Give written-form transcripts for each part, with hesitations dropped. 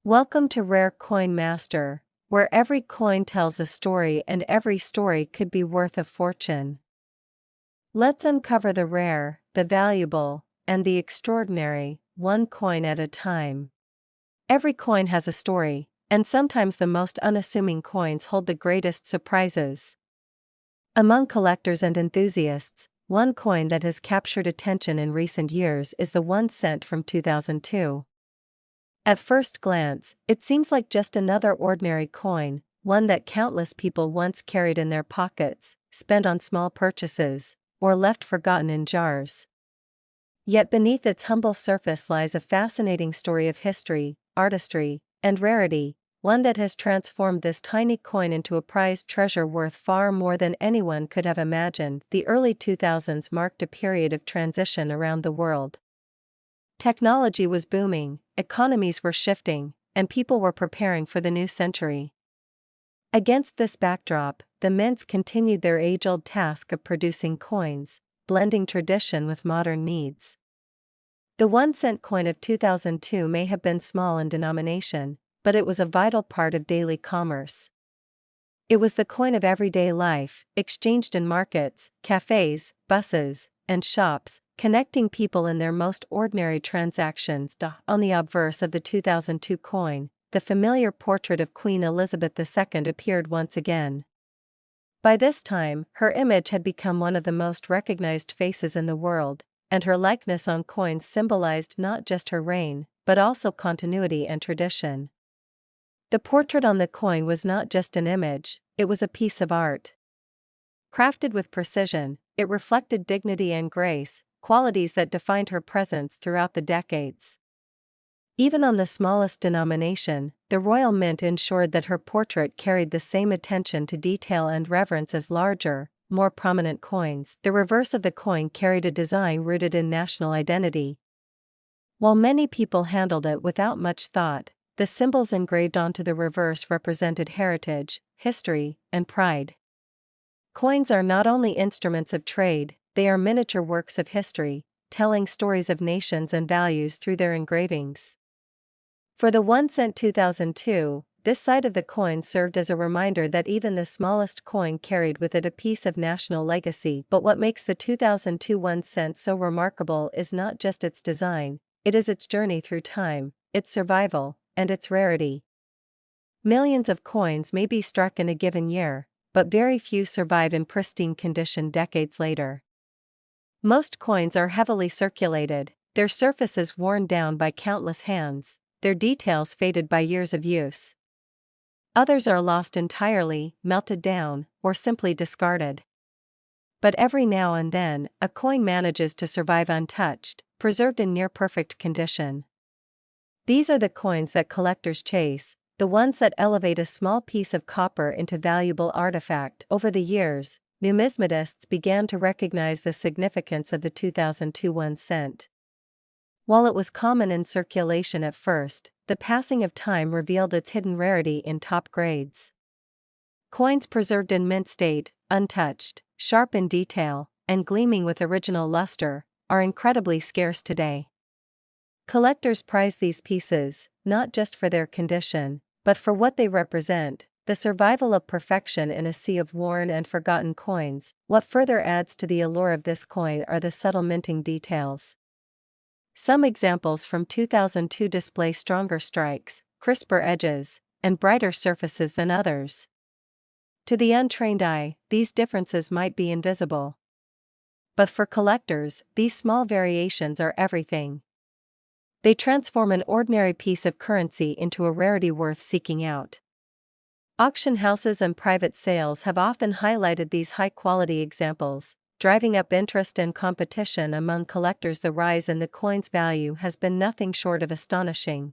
Welcome to Rare Coin Master, where every coin tells a story and every story could be worth a fortune. Let's uncover the rare, the valuable, and the extraordinary, one coin at a time. Every coin has a story, and sometimes the most unassuming coins hold the greatest surprises. Among collectors and enthusiasts, one coin that has captured attention in recent years is the 1 cent from 2002. At first glance, it seems like just another ordinary coin, one that countless people once carried in their pockets, spent on small purchases, or left forgotten in jars. Yet beneath its humble surface lies a fascinating story of history, artistry, and rarity, one that has transformed this tiny coin into a prized treasure worth far more than anyone could have imagined. The early 2000s marked a period of transition around the world. Technology was booming, economies were shifting, and people were preparing for the new century. Against this backdrop, the mints continued their age-old task of producing coins, blending tradition with modern needs. The 1 cent coin of 2002 may have been small in denomination, but it was a vital part of daily commerce. It was the coin of everyday life, exchanged in markets, cafes, buses, and shops, connecting people in their most ordinary transactions. On the obverse of the 2002 coin, the familiar portrait of Queen Elizabeth II appeared once again. By this time, her image had become one of the most recognized faces in the world, and her likeness on coins symbolized not just her reign, but also continuity and tradition. The portrait on the coin was not just an image, it was a piece of art. Crafted with precision, it reflected dignity and grace, qualities that defined her presence throughout the decades. Even on the smallest denomination, the Royal Mint ensured that her portrait carried the same attention to detail and reverence as larger, more prominent coins. The reverse of the coin carried a design rooted in national identity. While many people handled it without much thought, the symbols engraved onto the reverse represented heritage, history, and pride. Coins are not only instruments of trade, they are miniature works of history, telling stories of nations and values through their engravings. For the 1 cent 2002, this side of the coin served as a reminder that even the smallest coin carried with it a piece of national legacy. But what makes the 2002 1 cent so remarkable is not just its design, it is its journey through time, its survival, and its rarity. Millions of coins may be struck in a given year, but very few survive in pristine condition decades later. Most coins are heavily circulated, their surfaces worn down by countless hands, their details faded by years of use. Others are lost entirely, melted down, or simply discarded. But every now and then, a coin manages to survive untouched, preserved in near-perfect condition. These are the coins that collectors chase, the ones that elevate a small piece of copper into valuable artifact. Over the years, numismatists began to recognize the significance of the 2002 1 cent. While it was common in circulation at first, the passing of time revealed its hidden rarity in top grades. Coins preserved in mint state, untouched, sharp in detail, and gleaming with original luster, are incredibly scarce today. Collectors prize these pieces, not just for their condition, but for what they represent, the survival of perfection in a sea of worn and forgotten coins. What further adds to the allure of this coin are the subtle minting details. Some examples from 2002 display stronger strikes, crisper edges, and brighter surfaces than others. To the untrained eye, these differences might be invisible. But for collectors, these small variations are everything. They transform an ordinary piece of currency into a rarity worth seeking out. Auction houses and private sales have often highlighted these high-quality examples, driving up interest and competition among collectors. The rise in the coin's value has been nothing short of astonishing.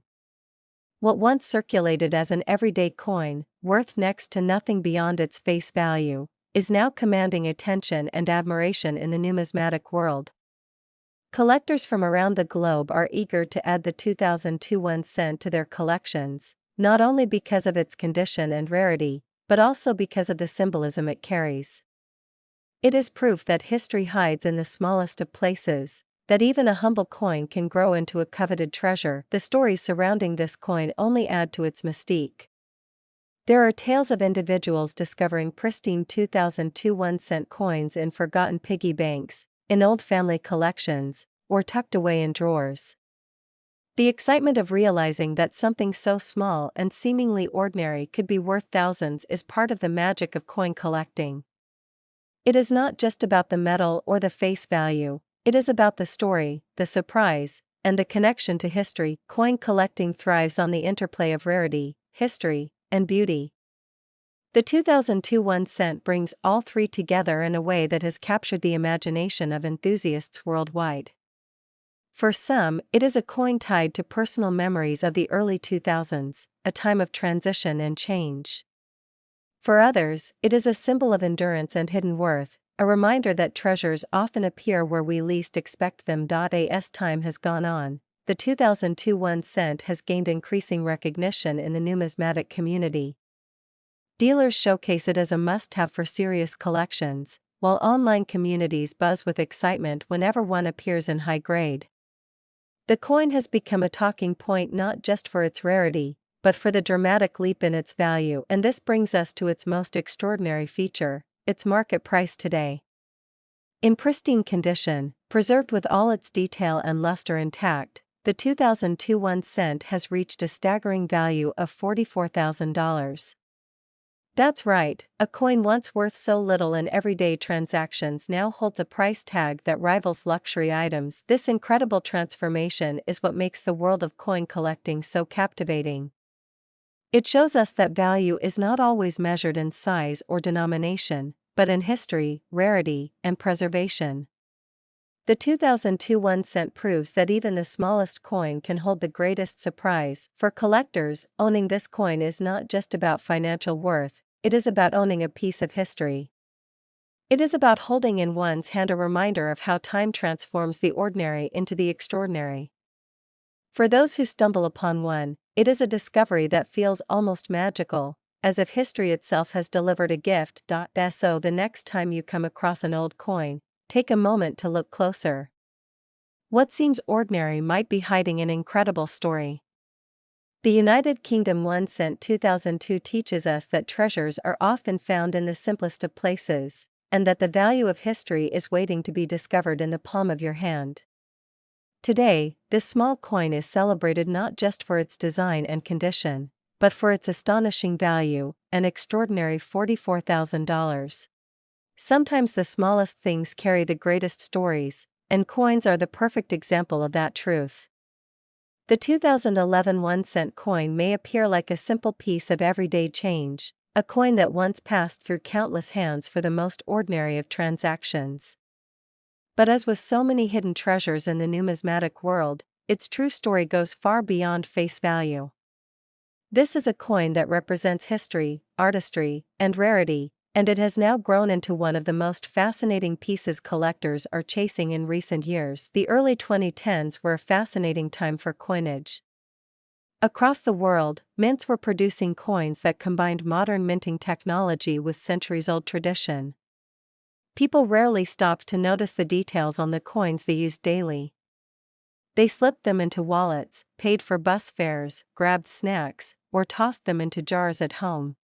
What once circulated as an everyday coin, worth next to nothing beyond its face value, is now commanding attention and admiration in the numismatic world. Collectors from around the globe are eager to add the 2002 1 cent to their collections, not only because of its condition and rarity, but also because of the symbolism it carries. It is proof that history hides in the smallest of places, that even a humble coin can grow into a coveted treasure. The stories surrounding this coin only add to its mystique. There are tales of individuals discovering pristine 2002 1-cent coins in forgotten piggy banks, in old family collections, or tucked away in drawers. The excitement of realizing that something so small and seemingly ordinary could be worth thousands is part of the magic of coin collecting. It is not just about the metal or the face value, it is about the story, the surprise, and the connection to history. Coin collecting thrives on the interplay of rarity, history, and beauty. The 2002 1-cent brings all three together in a way that has captured the imagination of enthusiasts worldwide. For some, it is a coin tied to personal memories of the early 2000s, a time of transition and change. For others, it is a symbol of endurance and hidden worth, a reminder that treasures often appear where we least expect them. As time has gone on, the 2002 1-cent has gained increasing recognition in the numismatic community. Dealers showcase it as a must-have for serious collections, while online communities buzz with excitement whenever one appears in high grade. The coin has become a talking point not just for its rarity, but for the dramatic leap in its value. And this brings us to its most extraordinary feature, its market price today. In pristine condition, preserved with all its detail and luster intact, the 2002 1-cent has reached a staggering value of $44,000. That's right, a coin once worth so little in everyday transactions now holds a price tag that rivals luxury items. This incredible transformation is what makes the world of coin collecting so captivating. It shows us that value is not always measured in size or denomination, but in history, rarity, and preservation. The 2002 1-cent proves that even the smallest coin can hold the greatest surprise. For collectors, owning this coin is not just about financial worth, it is about owning a piece of history. It is about holding in one's hand a reminder of how time transforms the ordinary into the extraordinary. For those who stumble upon one, it is a discovery that feels almost magical, as if history itself has delivered a gift. So the next time you come across an old coin, take a moment to look closer. What seems ordinary might be hiding an incredible story. The United Kingdom 1-cent 2002 teaches us that treasures are often found in the simplest of places, and that the value of history is waiting to be discovered in the palm of your hand. Today, this small coin is celebrated not just for its design and condition, but for its astonishing value, an extraordinary $44,000. Sometimes the smallest things carry the greatest stories, and coins are the perfect example of that truth. The 2011 1-cent coin may appear like a simple piece of everyday change, a coin that once passed through countless hands for the most ordinary of transactions. But as with so many hidden treasures in the numismatic world, its true story goes far beyond face value. This is a coin that represents history, artistry, and rarity, and it has now grown into one of the most fascinating pieces collectors are chasing in recent years. The early 2010s were a fascinating time for coinage. Across the world, mints were producing coins that combined modern minting technology with centuries-old tradition. People rarely stopped to notice the details on the coins they used daily. They slipped them into wallets, paid for bus fares, grabbed snacks, or tossed them into jars at home.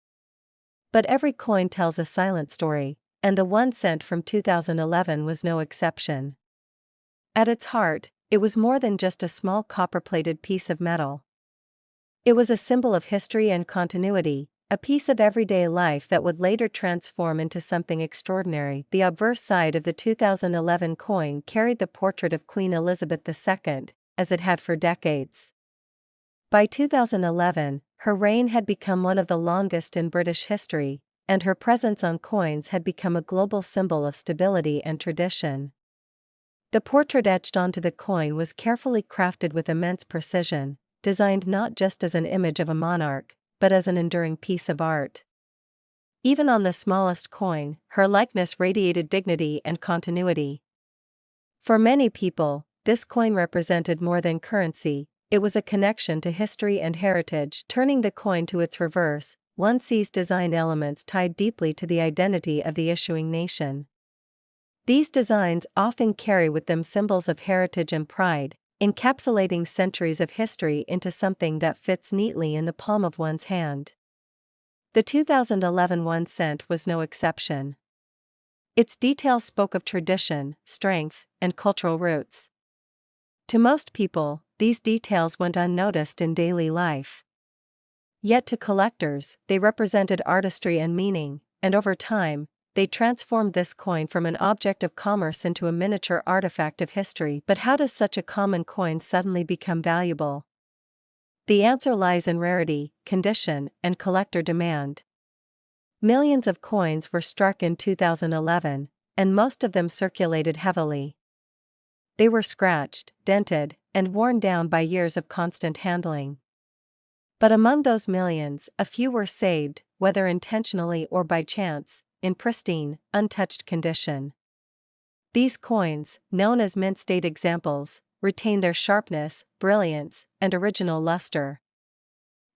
But every coin tells a silent story, and the 1-cent from 2011 was no exception. At its heart, it was more than just a small copper-plated piece of metal. It was a symbol of history and continuity, a piece of everyday life that would later transform into something extraordinary. The obverse side of the 2011 coin carried the portrait of Queen Elizabeth II, as it had for decades. By 2011, her reign had become one of the longest in British history, and her presence on coins had become a global symbol of stability and tradition. The portrait etched onto the coin was carefully crafted with immense precision, designed not just as an image of a monarch, but as an enduring piece of art. Even on the smallest coin, her likeness radiated dignity and continuity. For many people, this coin represented more than currency. It was a connection to history and heritage. Turning the coin to its reverse, one sees design elements tied deeply to the identity of the issuing nation. These designs often carry with them symbols of heritage and pride, encapsulating centuries of history into something that fits neatly in the palm of one's hand. The 2011 1 cent was no exception. Its details spoke of tradition, strength, and cultural roots. To most people, these details went unnoticed in daily life. Yet to collectors, they represented artistry and meaning, and over time, they transformed this coin from an object of commerce into a miniature artifact of history. But how does such a common coin suddenly become valuable? The answer lies in rarity, condition, and collector demand. Millions of coins were struck in 2011, and most of them circulated heavily. They were scratched, dented, and worn down by years of constant handling. But among those millions, a few were saved, whether intentionally or by chance, in pristine, untouched condition. These coins, known as mint state examples, retain their sharpness, brilliance, and original luster.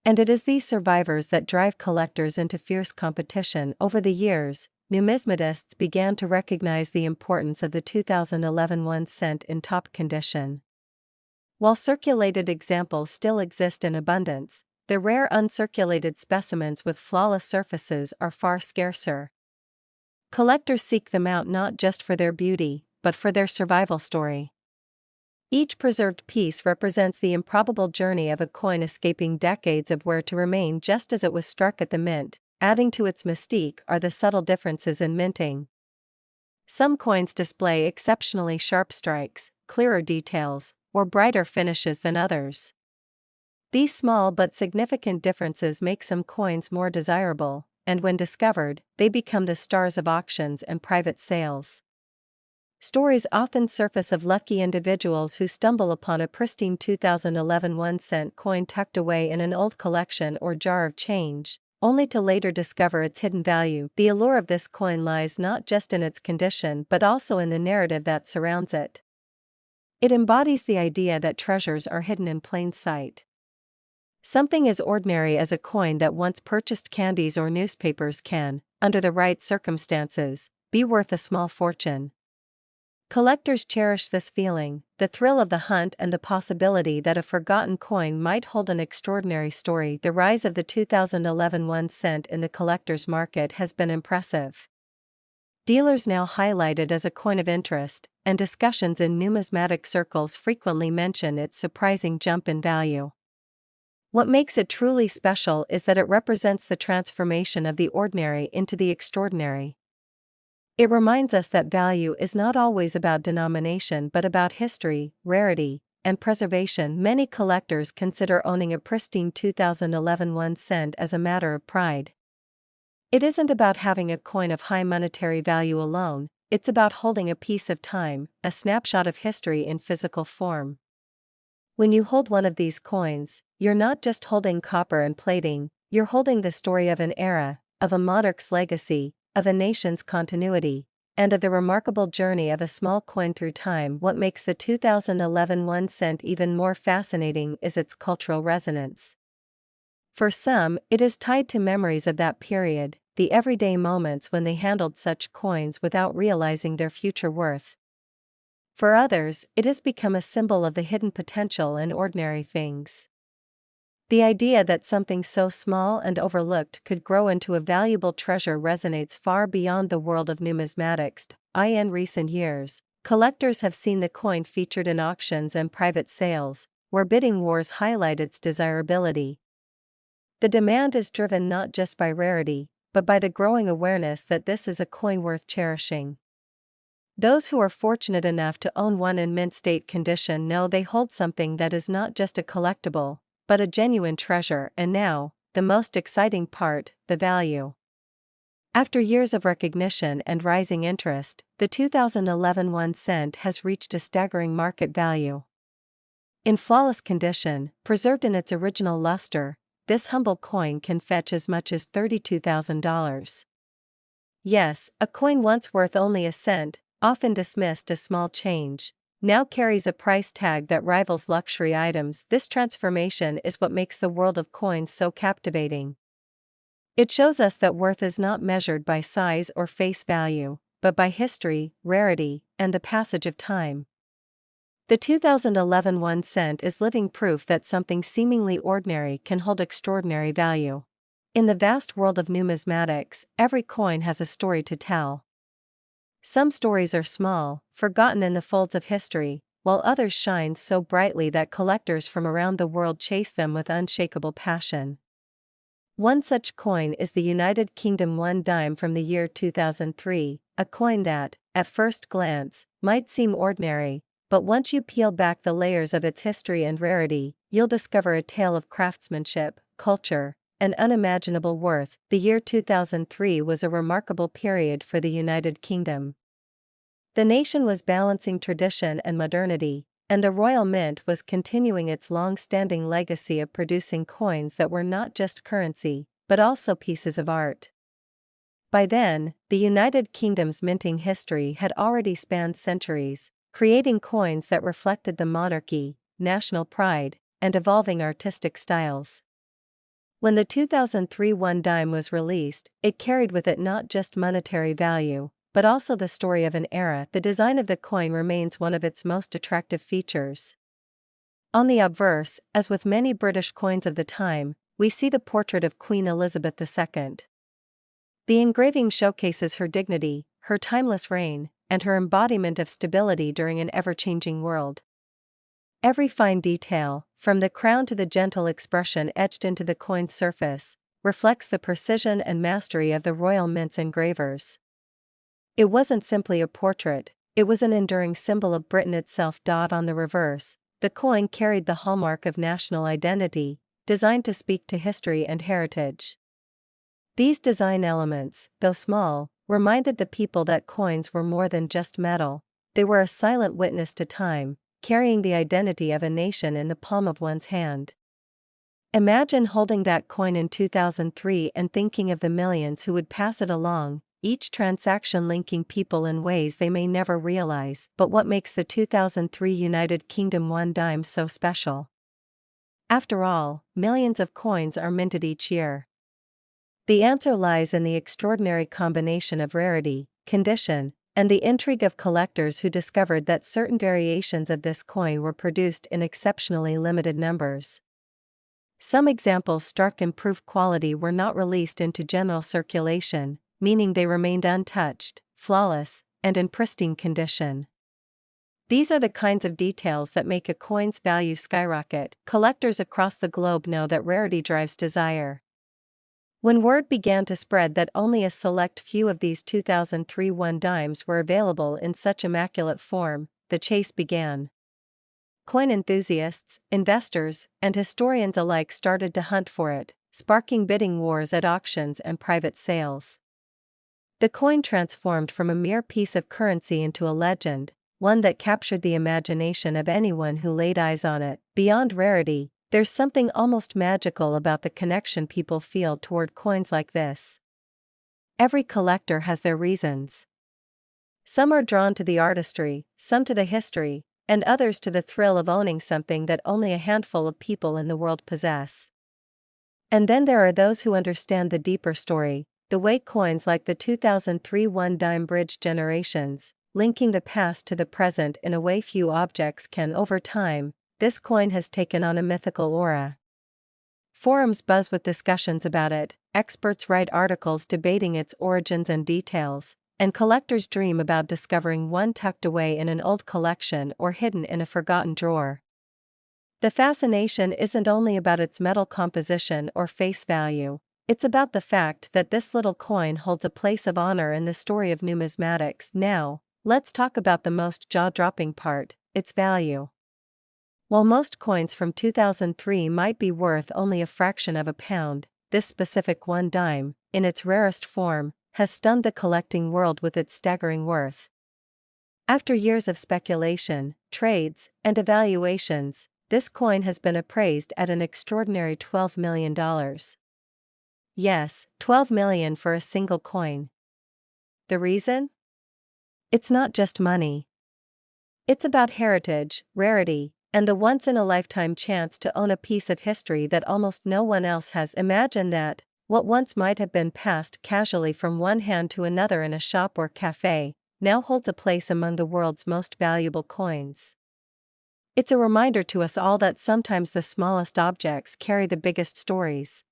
And it is these survivors that drive collectors into fierce competition. Over the years, numismatists began to recognize the importance of the 2011 1 cent in top condition. While circulated examples still exist in abundance, the rare uncirculated specimens with flawless surfaces are far scarcer. Collectors seek them out not just for their beauty, but for their survival story. Each preserved piece represents the improbable journey of a coin escaping decades of wear to remain just as it was struck at the mint. Adding to its mystique are the subtle differences in minting. Some coins display exceptionally sharp strikes, clearer details, or brighter finishes than others. These small but significant differences make some coins more desirable, and when discovered, they become the stars of auctions and private sales. Stories often surface of lucky individuals who stumble upon a pristine 2011 1 cent coin tucked away in an old collection or jar of change, only to later discover its hidden value. The allure of this coin lies not just in its condition but also in the narrative that surrounds it. It embodies the idea that treasures are hidden in plain sight. Something as ordinary as a coin that once purchased candies or newspapers can, under the right circumstances, be worth a small fortune. Collectors cherish this feeling, the thrill of the hunt and the possibility that a forgotten coin might hold an extraordinary story. The rise of the 2011 1 cent in the collector's market has been impressive. Dealers now highlight it as a coin of interest, and discussions in numismatic circles frequently mention its surprising jump in value. What makes it truly special is that it represents the transformation of the ordinary into the extraordinary. It reminds us that value is not always about denomination but about history, rarity, and preservation. Many collectors consider owning a pristine 2011 1 cent as a matter of pride. It isn't about having a coin of high monetary value alone, it's about holding a piece of time, a snapshot of history in physical form. When you hold one of these coins, you're not just holding copper and plating, you're holding the story of an era, of a monarch's legacy, of a nation's continuity, and of the remarkable journey of a small coin through time. What makes the 2011 1 cent even more fascinating is its cultural resonance. For some, it is tied to memories of that period, the everyday moments when they handled such coins without realizing their future worth. For others, it has become a symbol of the hidden potential in ordinary things. The idea that something so small and overlooked could grow into a valuable treasure resonates far beyond the world of numismatics. In recent years, collectors have seen the coin featured in auctions and private sales, where bidding wars highlight its desirability. The demand is driven not just by rarity, but by the growing awareness that this is a coin worth cherishing. Those who are fortunate enough to own one in mint state condition know they hold something that is not just a collectible, but a genuine treasure. And now, the most exciting part, the value. After years of recognition and rising interest, the 2011 1 cent has reached a staggering market value. In flawless condition, preserved in its original luster, this humble coin can fetch as much as $32,000. Yes, a coin once worth only a cent, often dismissed as small change, now carries a price tag that rivals luxury items. This transformation is what makes the world of coins so captivating. It shows us that worth is not measured by size or face value, but by history, rarity, and the passage of time. The 2011 1 cent is living proof that something seemingly ordinary can hold extraordinary value. In the vast world of numismatics, every coin has a story to tell. Some stories are small, forgotten in the folds of history, while others shine so brightly that collectors from around the world chase them with unshakable passion. One such coin is the United Kingdom 1 dime from the year 2003, a coin that, at first glance, might seem ordinary, but once you peel back the layers of its history and rarity, you'll discover a tale of craftsmanship, culture, and unimaginable worth. The year 2003 was a remarkable period for the United Kingdom. The nation was balancing tradition and modernity, and the Royal Mint was continuing its long-standing legacy of producing coins that were not just currency, but also pieces of art. By then, the United Kingdom's minting history had already spanned centuries, creating coins that reflected the monarchy, national pride, and evolving artistic styles. When the 2003 1 dime was released, it carried with it not just monetary value, but also the story of an era. The design of the coin remains one of its most attractive features. On the obverse, as with many British coins of the time, we see the portrait of Queen Elizabeth II. The engraving showcases her dignity, her timeless reign, and her embodiment of stability during an ever-changing world. Every fine detail, from the crown to the gentle expression etched into the coin's surface, reflects the precision and mastery of the Royal Mint's engravers. It wasn't simply a portrait, it was an enduring symbol of Britain itself. On the reverse, the coin carried the hallmark of national identity, designed to speak to history and heritage. These design elements, though small, reminded the people that coins were more than just metal. They were a silent witness to time, carrying the identity of a nation in the palm of one's hand. Imagine holding that coin in 2003 and thinking of the millions who would pass it along, each transaction linking people in ways they may never realize. But what makes the 2003 United Kingdom 1 dime so special? After all, millions of coins are minted each year. The answer lies in the extraordinary combination of rarity, condition, and the intrigue of collectors who discovered that certain variations of this coin were produced in exceptionally limited numbers. Some examples struck improved quality were not released into general circulation, meaning they remained untouched, flawless, and in pristine condition. These are the kinds of details that make a coin's value skyrocket. Collectors across the globe know that rarity drives desire. When word began to spread that only a select few of these 2003 1 dimes were available in such immaculate form, the chase began. Coin enthusiasts, investors, and historians alike started to hunt for it, sparking bidding wars at auctions and private sales. The coin transformed from a mere piece of currency into a legend, one that captured the imagination of anyone who laid eyes on it. Beyond rarity, there's something almost magical about the connection people feel toward coins like this. Every collector has their reasons. Some are drawn to the artistry, some to the history, and others to the thrill of owning something that only a handful of people in the world possess. And then there are those who understand the deeper story, the way coins like the 2003 1 dime bridge generations, linking the past to the present in a way few objects can. Over time, this coin has taken on a mythical aura. Forums buzz with discussions about it, experts write articles debating its origins and details, and collectors dream about discovering one tucked away in an old collection or hidden in a forgotten drawer. The fascination isn't only about its metal composition or face value, it's about the fact that this little coin holds a place of honor in the story of numismatics. Now, let's talk about the most jaw-dropping part, its value. While most coins from 2003 might be worth only a fraction of a pound, this specific 1 dime, in its rarest form, has stunned the collecting world with its staggering worth. After years of speculation, trades, and evaluations, this coin has been appraised at an extraordinary $12 million. Yes, $12 million for a single coin. The reason? It's not just money. It's about heritage, rarity, and the once-in-a-lifetime chance to own a piece of history that almost no one else has. Imagine that, What once might have been passed casually from one hand to another in a shop or cafe, now holds a place among the world's most valuable coins. It's a reminder to us all that sometimes the smallest objects carry the biggest stories.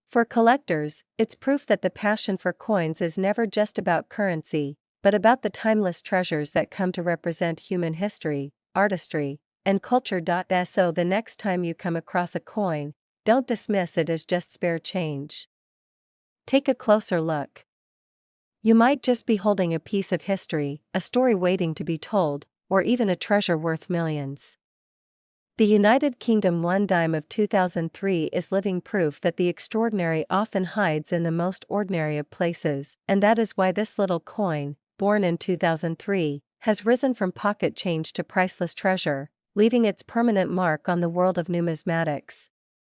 For collectors, it's proof that the passion for coins is never just about currency, but about the timeless treasures that come to represent human history, artistry, and culture. So the next time you come across a coin, don't dismiss it as just spare change. Take a closer look. You might just be holding a piece of history, a story waiting to be told, or even a treasure worth millions. The United Kingdom one dime of 2003 is living proof that the extraordinary often hides in the most ordinary of places, and that is why this little coin, born in 2003, has risen from pocket change to priceless treasure, leaving its permanent mark on the world of numismatics.